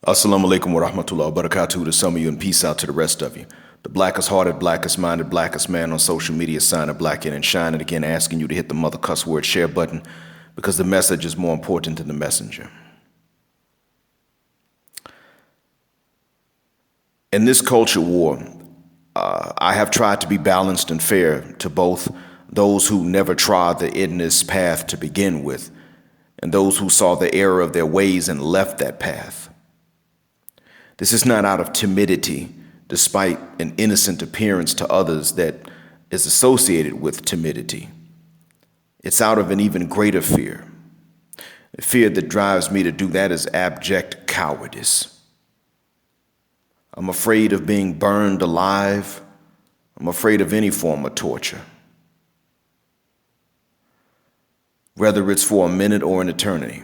Assalamu alaikum wa rahmatullahi wa barakatuh to some of you and peace out to the rest of you. The blackest hearted, blackest minded, blackest man on social media signing black in and shining again, asking you to hit the mother cuss word share button because the message is more important than the messenger. In this culture war, I have tried to be balanced and fair to both those who never trod the endless path to begin with and those who saw the error of their ways and left that path. This is not out of timidity, despite an innocent appearance to others that is associated with timidity. It's out of an even greater fear. The fear that drives me to do that is abject cowardice. I'm afraid of being burned alive. I'm afraid of any form of torture, whether it's for a minute or an eternity.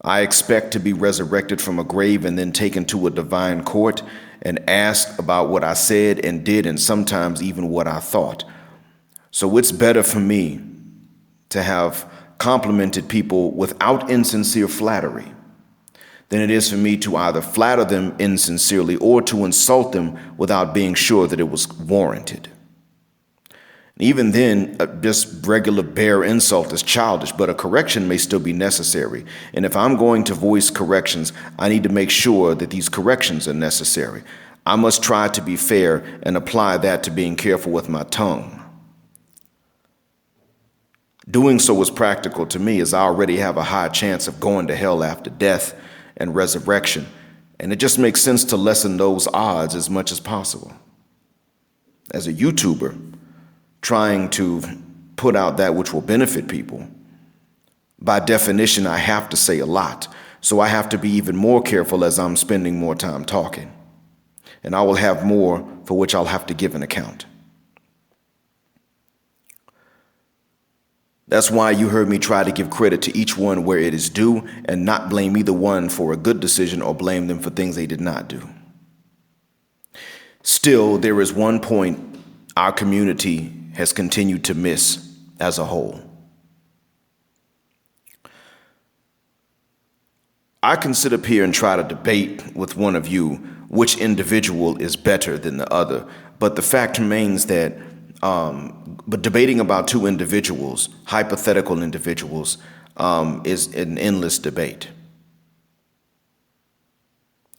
I expect to be resurrected from a grave and then taken to a divine court and asked about what I said and did, and sometimes even what I thought. So it's better for me to have complimented people without insincere flattery than it is for me to either flatter them insincerely or to insult them without being sure that it was warranted. Even then, just regular bare insult is childish, but a correction may still be necessary. And if I'm going to voice corrections, I need to make sure that these corrections are necessary. I must try to be fair and apply that to being careful with my tongue. Doing so is practical to me, as I already have a high chance of going to hell after death and resurrection, and it just makes sense to lessen those odds as much as possible. As a YouTuber, trying to put out that which will benefit people, by definition, I have to say a lot. So I have to be even more careful as I'm spending more time talking. And I will have more for which I'll have to give an account. That's why you heard me try to give credit to each one where it is due and not blame either one for a good decision or blame them for things they did not do. Still, there is one point our community has continued to miss as a whole. I can sit up here and try to debate with one of you which individual is better than the other, but the fact remains that but debating about two individuals, hypothetical individuals, is an endless debate.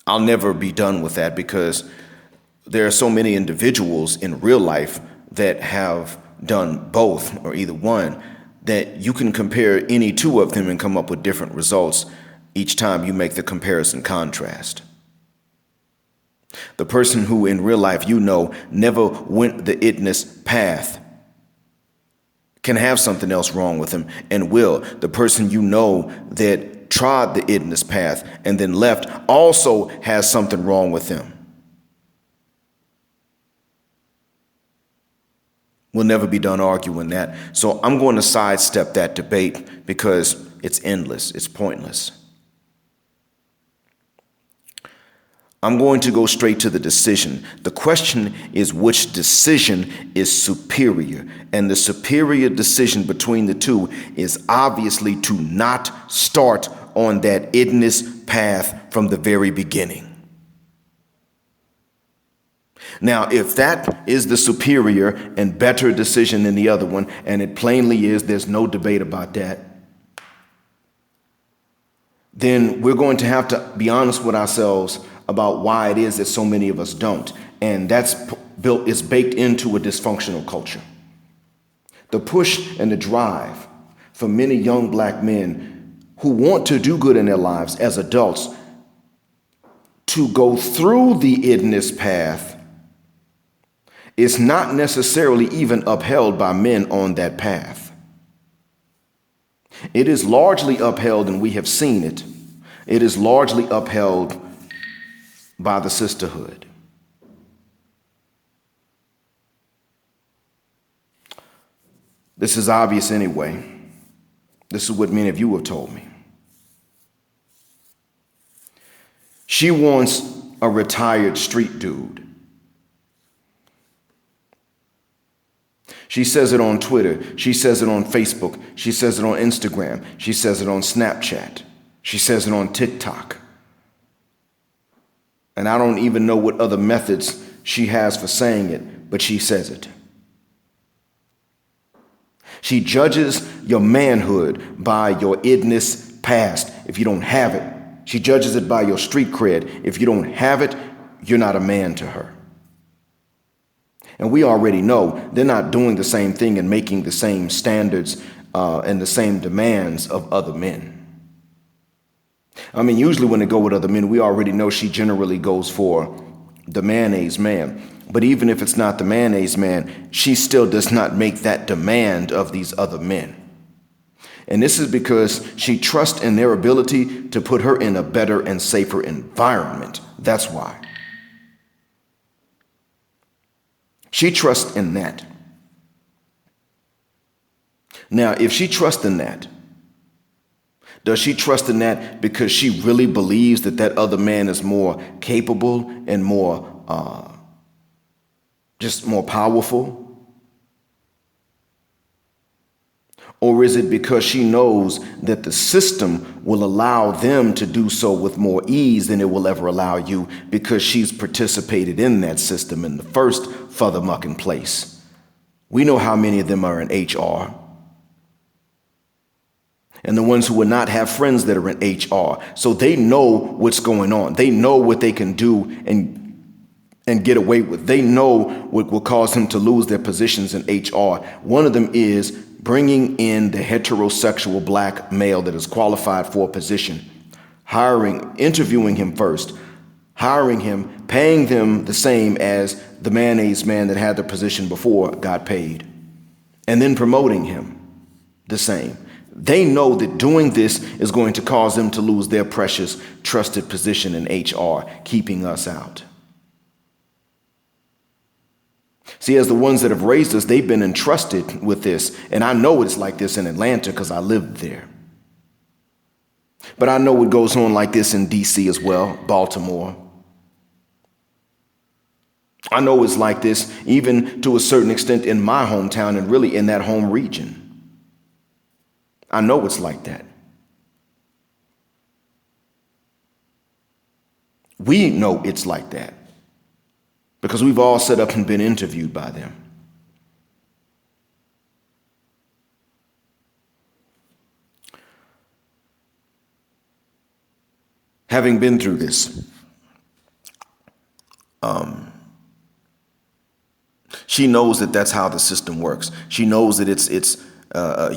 I'll never be done with that because there are so many individuals in real life that have done both or either one that you can compare any two of them and come up with different results each time you make the comparison contrast. The person who in real life never went the itness path can have something else wrong with him and will. The person that trod the itness path and then left also has something wrong with him. We'll never be done arguing that. So I'm going to sidestep that debate because it's endless. It's pointless. I'm going to go straight to the decision. The question is which decision is superior? And the superior decision between the two is obviously to not start on that idness path from the very beginning. Now, if that is the superior and better decision than the other one, and it plainly is, there's no debate about that, then we're going to have to be honest with ourselves about why it is that so many of us don't. And that's baked into a dysfunctional culture. The push and the drive for many young black men who want to do good in their lives as adults to go through the idness path is not necessarily even upheld by men on that path. It is largely upheld, and we have seen it. It is largely upheld by the sisterhood. This is obvious anyway. This is what many of you have told me. She wants a retired street dude. She says it on Twitter. She says it on Facebook. She says it on Instagram. She says it on Snapchat. She says it on TikTok. And I don't even know what other methods she has for saying it, but she says it. She judges your manhood by your idness past if you don't have it. She judges it by your street cred. If you don't have it, you're not a man to her. And we already know they're not doing the same thing and making the same standards and the same demands of other men. I mean, usually when they go with other men, we already know she generally goes for the mayonnaise man. But even if it's not the mayonnaise man, she still does not make that demand of these other men. And this is because she trusts in their ability to put her in a better and safer environment. That's why. She trusts in that. Now, if she trusts in that, does she trust in that because she really believes that that other man is more capable and more just more powerful? Or is it because she knows that the system will allow them to do so with more ease than it will ever allow you because she's participated in that system in the first furthermucking place? We know how many of them are in HR. And the ones who would not have friends that are in HR. So they know what's going on. They know what they can do and get away with. They know what will cause them to lose their positions in HR. One of them is bringing in the heterosexual black male that is qualified for a position, interviewing him first, hiring him, paying them the same as the mayonnaise man that had the position before got paid, and then promoting him the same. They know that doing this is going to cause them to lose their precious, trusted position in HR, keeping us out. See, as the ones that have raised us, they've been entrusted with this. And I know it's like this in Atlanta because I lived there. But I know it goes on like this in D.C. as well, Baltimore. I know it's like this even to a certain extent in my hometown and really in that home region. I know it's like that. We know it's like that because we've all set up and been interviewed by them. Having been through this, she knows that that's how the system works. She knows that it's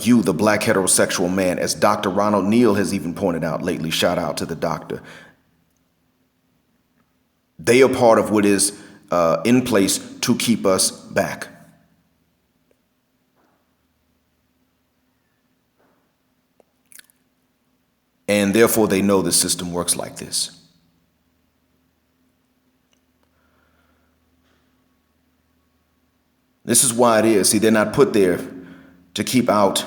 you, the black heterosexual man, as Dr. Ronald Neal has even pointed out lately, shout out to the doctor. They are part of what is in place to keep us back. And therefore they know the system works like this. This is why it is. See, they're not put there to keep out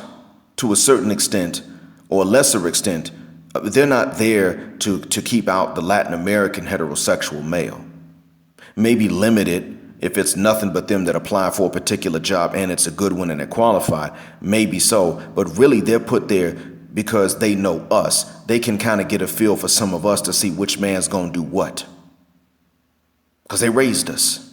to a certain extent or a lesser extent. They're not there to keep out the Latin American heterosexual male. Maybe limited if it's nothing but them that apply for a particular job and it's a good one and they're qualified. Maybe so. But really they're put there because they know us. They can kind of get a feel for some of us to see which man's going to do what. Because they raised us.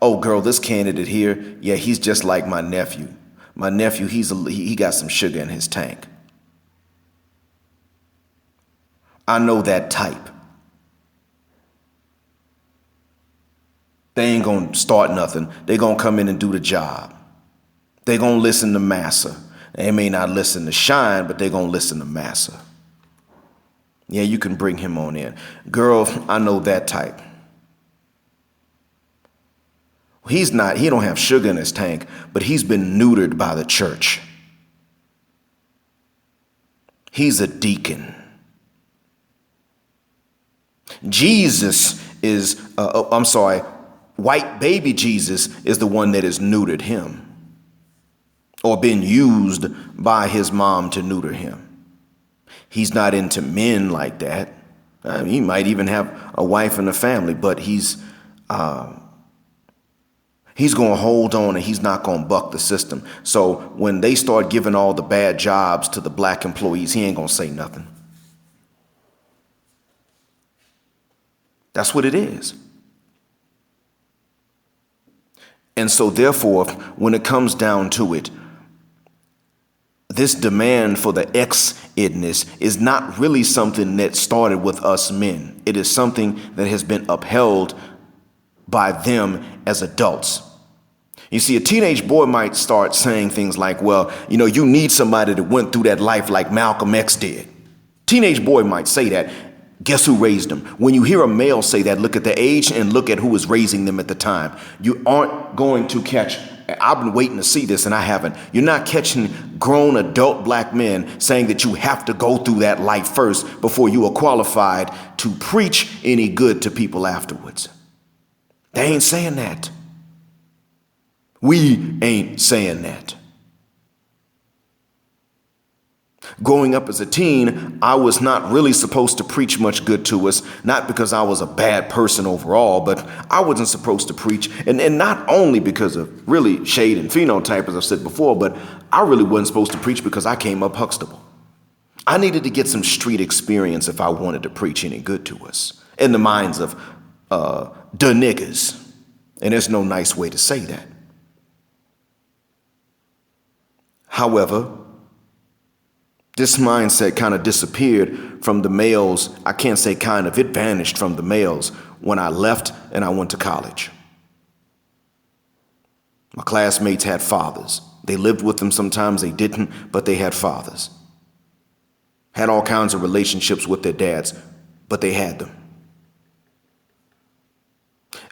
Oh, girl, this candidate here, yeah, he's just like my nephew. My nephew, he got some sugar in his tank. I know that type. They ain't gonna start nothing. They gonna come in and do the job. They gonna listen to Massa. They may not listen to Shine, but they gonna listen to Massa. Yeah, you can bring him on in. Girl, I know that type. He don't have sugar in his tank, but he's been neutered by the church. He's a deacon. Jesus is, white baby Jesus is the one that has neutered him or been used by his mom to neuter him. He's not into men like that. I mean, he might even have a wife and a family, but he's He's going to hold on and he's not going to buck the system. So when they start giving all the bad jobs to the black employees, he ain't going to say nothing. That's what it is. And so therefore, when it comes down to it, this demand for the ex-idness is not really something that started with us men. It is something that has been upheld by them as adults. You see, a teenage boy might start saying things like, well, you need somebody that went through that life like Malcolm X did. Teenage boy might say that. Guess who raised them? When you hear a male say that, look at the age and look at who was raising them at the time. You aren't going to catch, I've been waiting to see this and I haven't. You're not catching grown adult black men saying that you have to go through that life first before you are qualified to preach any good to people afterwards. They ain't saying that. We ain't saying that. Growing up as a teen, I was not really supposed to preach much good to us, not because I was a bad person overall, but I wasn't supposed to preach. And not only because of really shade and phenotype, as I've said before, but I really wasn't supposed to preach because I came up Huxtable. I needed to get some street experience if I wanted to preach any good to us in the minds of the niggas. And there's no nice way to say that. However, this mindset kind of disappeared from the males. I can't say kind of, it vanished from the males when I left and I went to college. My classmates had fathers. They lived with them sometimes, they didn't, but they had fathers. Had all kinds of relationships with their dads, but they had them.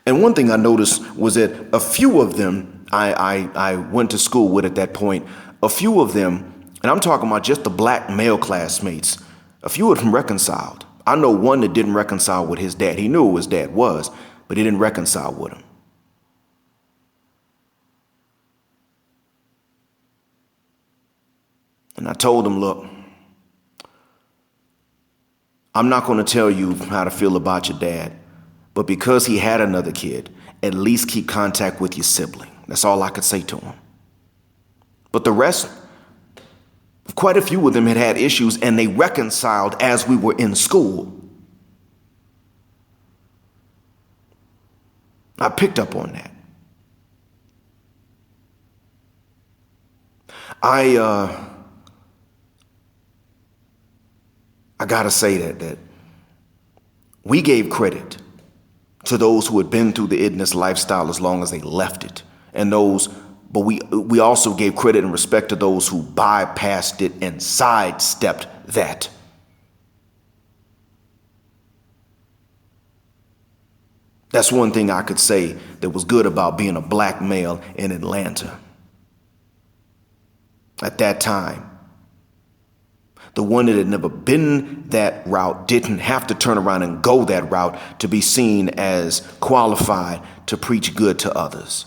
And one thing I noticed was that a few of them I went to school with at that point, a few of them, and I'm talking about just the black male classmates, a few of them reconciled. I know one that didn't reconcile with his dad. He knew who his dad was, but he didn't reconcile with him. And I told him, look, I'm not going to tell you how to feel about your dad, but because he had another kid, at least keep contact with your sibling. That's all I could say to him. But the rest, quite a few of them had had issues and they reconciled as we were in school. I picked up on that. I gotta say that we gave credit to those who had been through the idness lifestyle as long as they left it, but we also gave credit and respect to those who bypassed it and sidestepped that. That's one thing I could say that was good about being a black male in Atlanta. At that time, the one that had never been that route didn't have to turn around and go that route to be seen as qualified to preach good to others.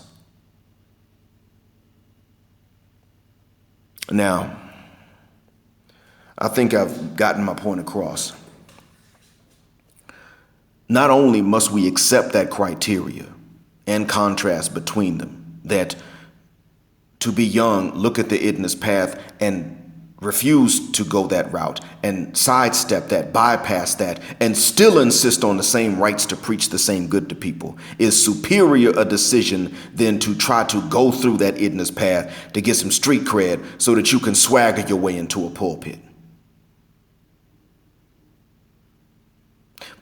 Now, I think I've gotten my point across. Not only must we accept that criteria and contrast between them, that to be young, look at the idness path and refuse to go that route and sidestep that, bypass that, and still insist on the same rights to preach the same good to people is superior a decision than to try to go through that idness path to get some street cred so that you can swagger your way into a pulpit.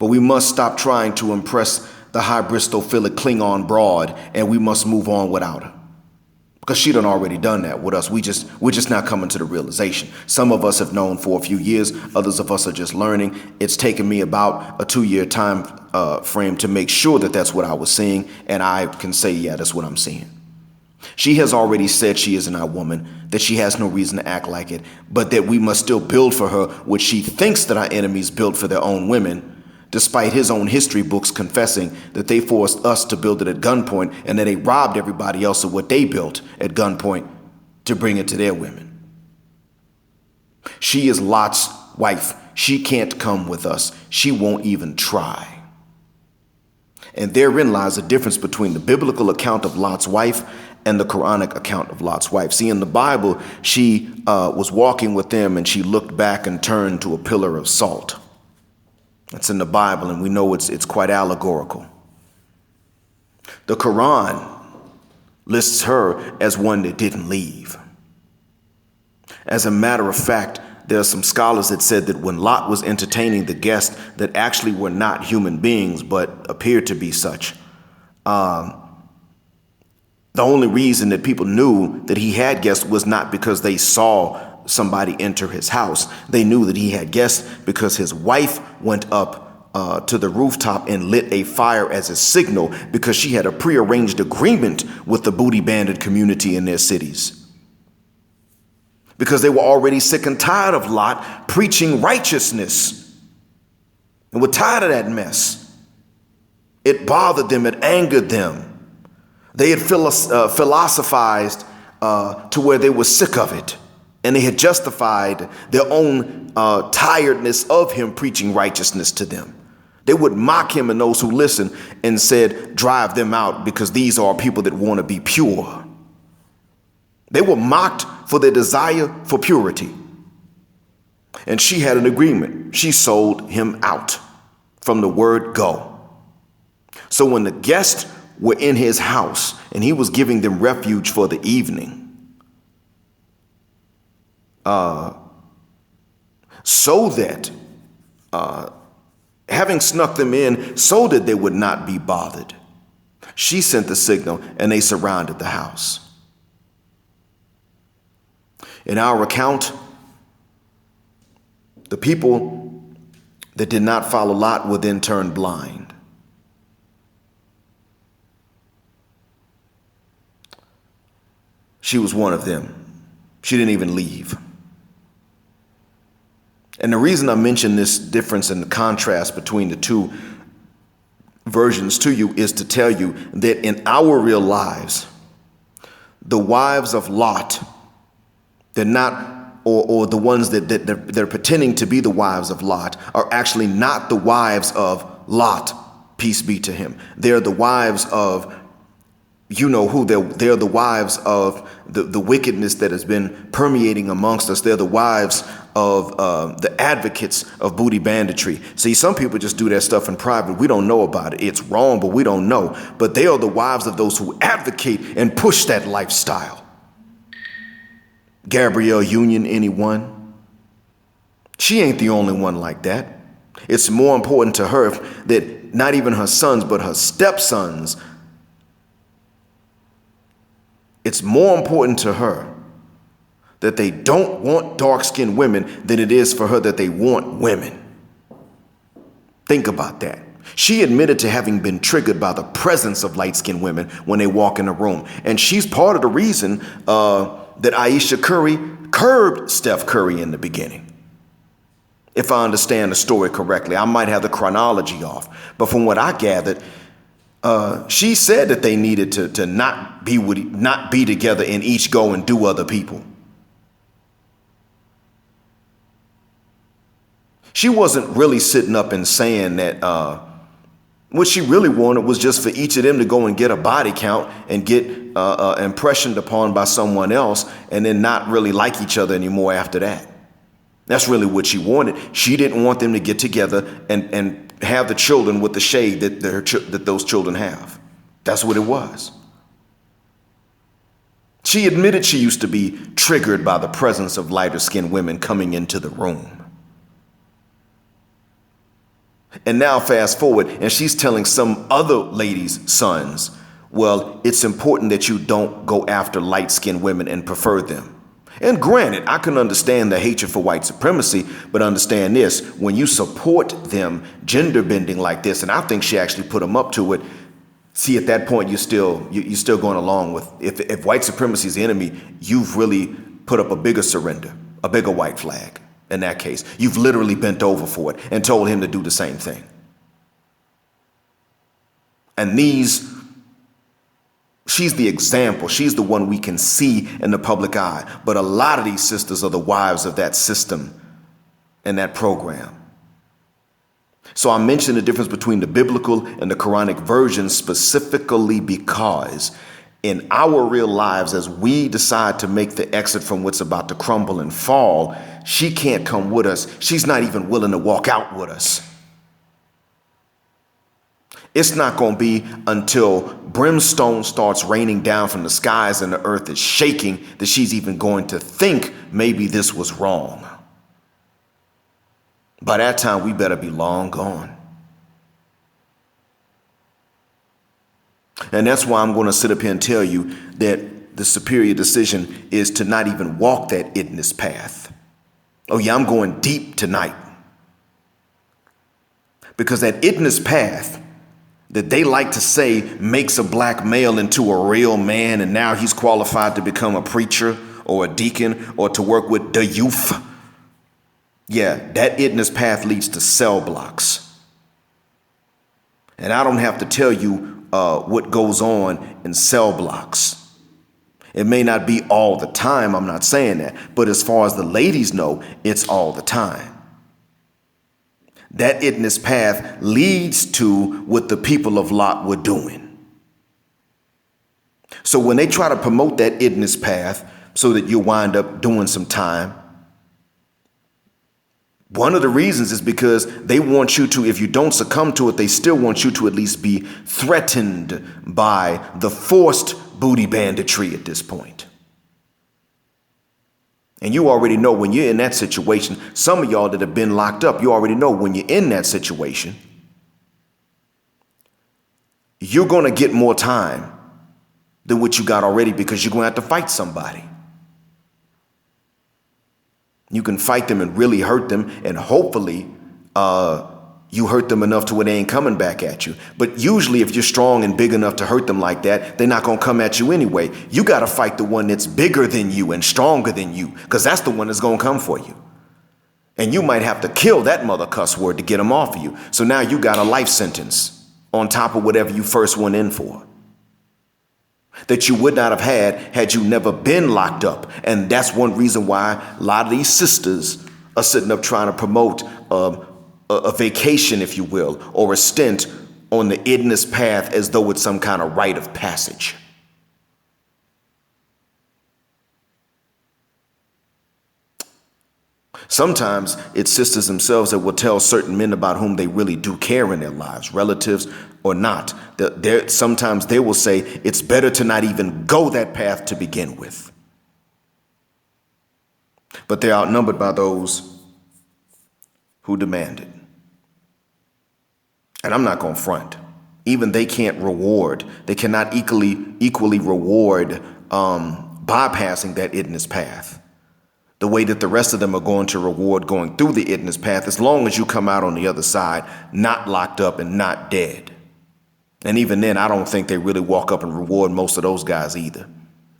But we must stop trying to impress the high Bristophilic Klingon broad, and we must move on without her. Because she done already done that with us. We're just not coming to the realization. Some of us have known for a few years. Others of us are just learning. It's taken me about a 2-year time frame to make sure that that's what I was seeing. And I can say, yeah, that's what I'm seeing. She has already said she isn't our woman, that she has no reason to act like it, but that we must still build for her what she thinks that our enemies built for their own women, despite his own history books confessing that they forced us to build it at gunpoint and that they robbed everybody else of what they built at gunpoint to bring it to their women. She is Lot's wife. She can't come with us. She won't even try. And therein lies a difference between the biblical account of Lot's wife and the Quranic account of Lot's wife. See, in the Bible, she was walking with them and she looked back and turned to a pillar of salt. That's in the Bible, and we know it's quite allegorical. The Quran lists her as one that didn't leave. As a matter of fact, there are some scholars that said that when Lot was entertaining the guests that actually were not human beings but appeared to be such, the only reason that people knew that he had guests was not because they saw somebody enter his house. They knew that he had guests because his wife went up to the rooftop and lit a fire as a signal because she had a prearranged agreement with the booty bandit community in their cities. Because they were already sick and tired of Lot preaching righteousness and were tired of that mess. It bothered them. It angered them. They had philosophized to where they were sick of it. And they had justified their own tiredness of him preaching righteousness to them. They would mock him and those who listened and said, drive them out because these are people that want to be pure. They were mocked for their desire for purity. And she had an agreement. She sold him out from the word go. So when the guests were in his house and he was giving them refuge for the evening, so that having snuck them in so that they would not be bothered, she sent the signal and they surrounded the house. In our account, the people that did not follow Lot were then turned blind. She was one of them. She didn't even leave. And the reason I mention this difference and the contrast between the two versions to you is to tell you that in our real lives, the wives of Lot, they're not, or the ones that they're pretending to be the wives of Lot, are actually not the wives of Lot, peace be to him. They're the wives of, you know who, they're the wives of the wickedness that has been permeating amongst us. They're the wives of the advocates of booty banditry. See, some people just do that stuff in private. We don't know about it. It's wrong, but we don't know. But they are the wives of those who advocate and push that lifestyle. Gabrielle Union, anyone? She ain't the only one like that. It's more important to her that not even her sons, but her stepsons, it's more important to her that they don't want dark-skinned women than it is for her that they want women. Think about that. She admitted to having been triggered by the presence of light-skinned women when they walk in a room. And she's part of the reason that Aisha Curry curbed Steph Curry in the beginning. If I understand the story correctly, I might have the chronology off. But from what I gathered, she said that they needed to not be together and each go and do other people. She wasn't really sitting up and saying that what she really wanted was just for each of them to go and get a body count and get impressioned upon by someone else and then not really like each other anymore after that. That's really what she wanted. She didn't want them to get together and have the children with the shade that those children have. That's what it was. She admitted she used to be triggered by the presence of lighter-skinned women coming into the room. And now fast forward, and she's telling some other ladies' sons, well, it's important that you don't go after light-skinned women and prefer them. And granted, I can understand the hatred for white supremacy, but understand this, when you support them gender bending like this, and I think she actually put them up to it, see, at that point, you're still going along with, if white supremacy is the enemy, you've really put up a bigger surrender, a bigger white flag. In that case, you've literally bent over for it and told him to do the same thing. And she's the example. She's the one we can see in the public eye. But a lot of these sisters are the wives of that system and that program. So I mentioned the difference between the biblical and the Quranic version specifically because in our real lives, as we decide to make the exit from what's about to crumble and fall, she can't come with us. She's not even willing to walk out with us. It's not going to be until brimstone starts raining down from the skies and the earth is shaking that she's even going to think maybe this was wrong. By that time, we better be long gone. And that's why I'm going to sit up here and tell you that the superior decision is to not even walk that idness path. Oh yeah, I'm going deep tonight. Because that idness path that they like to say makes a black male into a real man, and now he's qualified to become a preacher or a deacon or to work with the youth. Yeah, that idness path leads to cell blocks. And I don't have to tell you what goes on in cell blocks. It may not be all the time, I'm not saying that, but as far as the ladies know, it's all the time. That idness path leads to what the people of Lot were doing. So when they try to promote that idness path so that you wind up doing some time, one of the reasons is because they want you to, if you don't succumb to it, they still want you to at least be threatened by the forced booty banditry at this point. And you already know when you're in that situation, some of y'all that have been locked up, you already know when you're in that situation, you're going to get more time than what you got already because you're going to have to fight somebody. You can fight them and really hurt them, and hopefully you hurt them enough to where they ain't coming back at you. But usually if you're strong and big enough to hurt them like that, they're not going to come at you anyway. You got to fight the one that's bigger than you and stronger than you, because that's the one that's going to come for you. And you might have to kill that mother cuss word to get them off of you. So now you got a life sentence on top of whatever you first went in for, that you would not have had you never been locked up. And that's one reason why a lot of these sisters are sitting up trying to promote a vacation, if you will, or a stint on the idness path as though it's some kind of rite of passage. Sometimes it's sisters themselves that will tell certain men about whom they really do care in their lives, relatives or not. Sometimes they will say it's better to not even go that path to begin with. But they're outnumbered by those who demand it. And I'm not going to front. Even they can't reward. They cannot equally reward bypassing that idness path the way that the rest of them are going to reward going through the idness path, as long as you come out on the other side, not locked up and not dead. And even then, I don't think they really walk up and reward most of those guys either.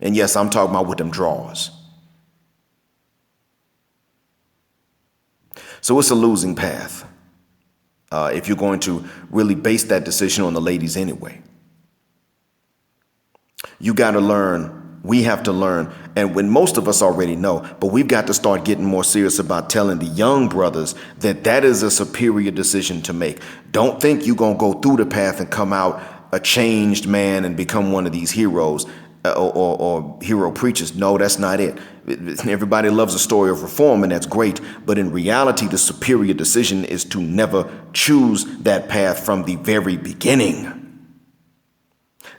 And yes, I'm talking about with them draws. So it's a losing path if you're going to really base that decision on the ladies anyway. You got to learn. We have to learn, and when most of us already know, but we've got to start getting more serious about telling the young brothers that that is a superior decision to make. Don't think you're going to go through the path and come out a changed man and become one of these heroes or hero preachers. No, that's not it. Everybody loves a story of reform, and that's great. But in reality, the superior decision is to never choose that path from the very beginning.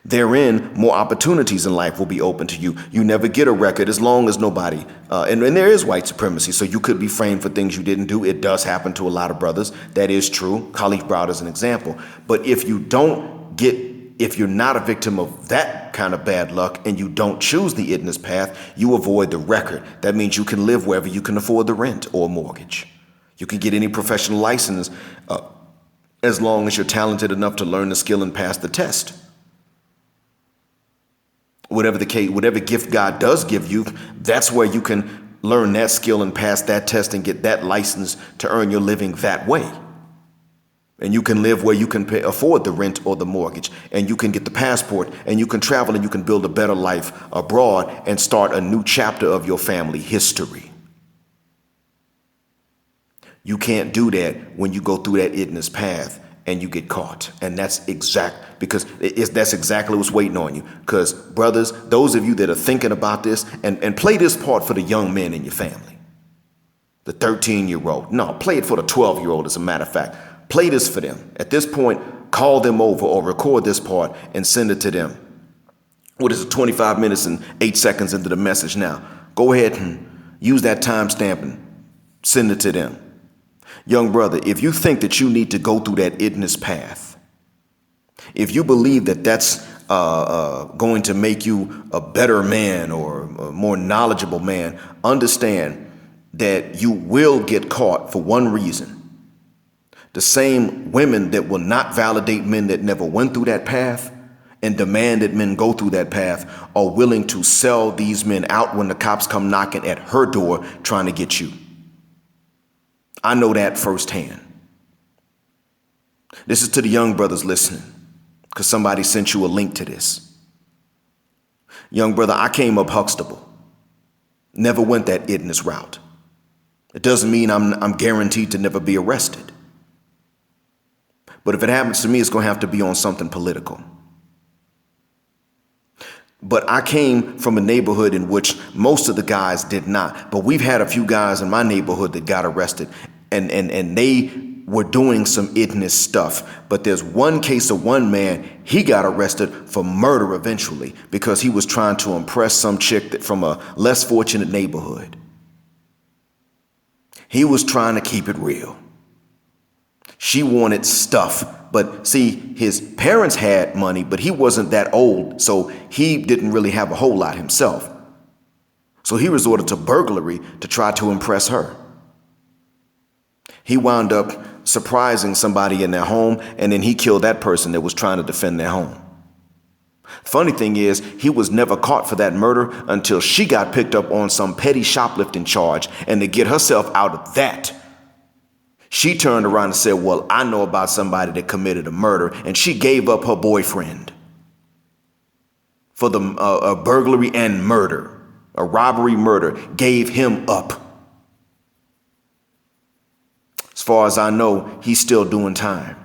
Therein, more opportunities in life will be open to you. You never get a record as long as nobody, and there is white supremacy, so you could be framed for things you didn't do. It does happen to a lot of brothers. That is true. Khalif Browder is an example. But if you're not a victim of that kind of bad luck and you don't choose the idness path, you avoid the record. That means you can live wherever you can afford the rent or mortgage. You can get any professional license as long as you're talented enough to learn the skill and pass the test. Whatever the case, whatever gift God does give you, that's where you can learn that skill and pass that test and get that license to earn your living that way. And you can live where you can afford the rent or the mortgage, and you can get the passport, and you can travel, and you can build a better life abroad and start a new chapter of your family history. You can't do that when you go through that ignorance path and you get caught. And that's that's exactly what's waiting on you. Because brothers, those of you that are thinking about this, and play this part for the young men in your family, the 13-year-old. No, play it for the 12-year-old, as a matter of fact. Play this for them. At this point, call them over or record this part and send it to them. What is it, 25 minutes and 8 seconds into the message now? Go ahead and use that timestamp and send it to them. Young brother, if you think that you need to go through that ignorance path, if you believe that that's going to make you a better man or a more knowledgeable man, understand that you will get caught for one reason. The same women that will not validate men that never went through that path and demand that men go through that path are willing to sell these men out when the cops come knocking at her door trying to get you. I know that firsthand. This is to the young brothers listening, because somebody sent you a link to this. Young brother, I came up Huxtable. Never went that ignorance route. It doesn't mean I'm guaranteed to never be arrested. But if it happens to me, it's going to have to be on something political. But I came from a neighborhood in which most of the guys did not. But we've had a few guys in my neighborhood that got arrested, and they were doing some ignorant stuff. But there's one case of one man, he got arrested for murder eventually because he was trying to impress some chick that from a less fortunate neighborhood. He was trying to keep it real. She wanted stuff, but see, his parents had money, but he wasn't that old, so he didn't really have a whole lot himself. So he resorted to burglary to try to impress her. He wound up surprising somebody in their home, and then he killed that person that was trying to defend their home. Funny thing is, he was never caught for that murder until she got picked up on some petty shoplifting charge, and to get herself out of that, she turned around and said, well, I know about somebody that committed a murder, and she gave up her boyfriend for the burglary and murder, a robbery murder, gave him up. As far as I know, he's still doing time.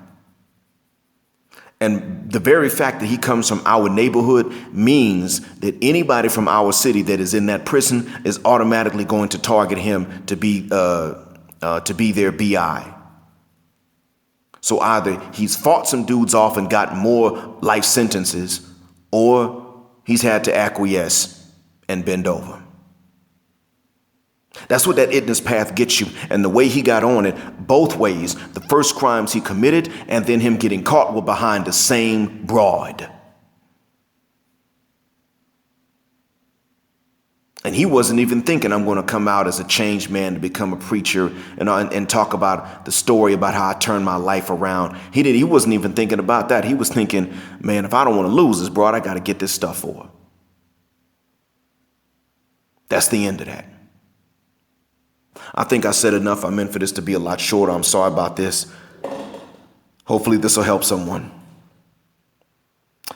And the very fact that he comes from our neighborhood means that anybody from our city that is in that prison is automatically going to target him to be their BI. So either he's fought some dudes off and got more life sentences, or he's had to acquiesce and bend over. That's what that ignorance path gets you. And the way he got on it, both ways, the first crimes he committed and then him getting caught were behind the same broad. And he wasn't even thinking, I'm going to come out as a changed man to become a preacher and talk about the story about how I turned my life around. He wasn't even thinking about that. He was thinking, man, if I don't want to lose this broad, I got to get this stuff for her. That's the end of that. I think I said enough. I meant for this to be a lot shorter. I'm sorry about this. Hopefully this will help someone.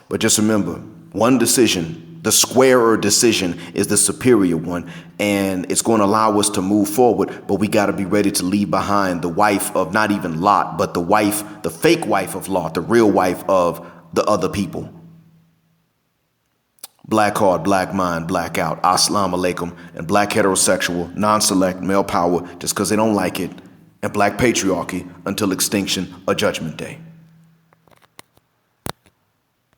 But just remember, one decision, the squarer decision, is the superior one. And it's going to allow us to move forward. But we got to be ready to leave behind the wife of not even Lot, but the fake wife of Lot, the real wife of the other people. Black heart, black mind, black out, assalamu alaikum, and black heterosexual, non-select, male power, just because they don't like it, and black patriarchy until extinction or judgment day.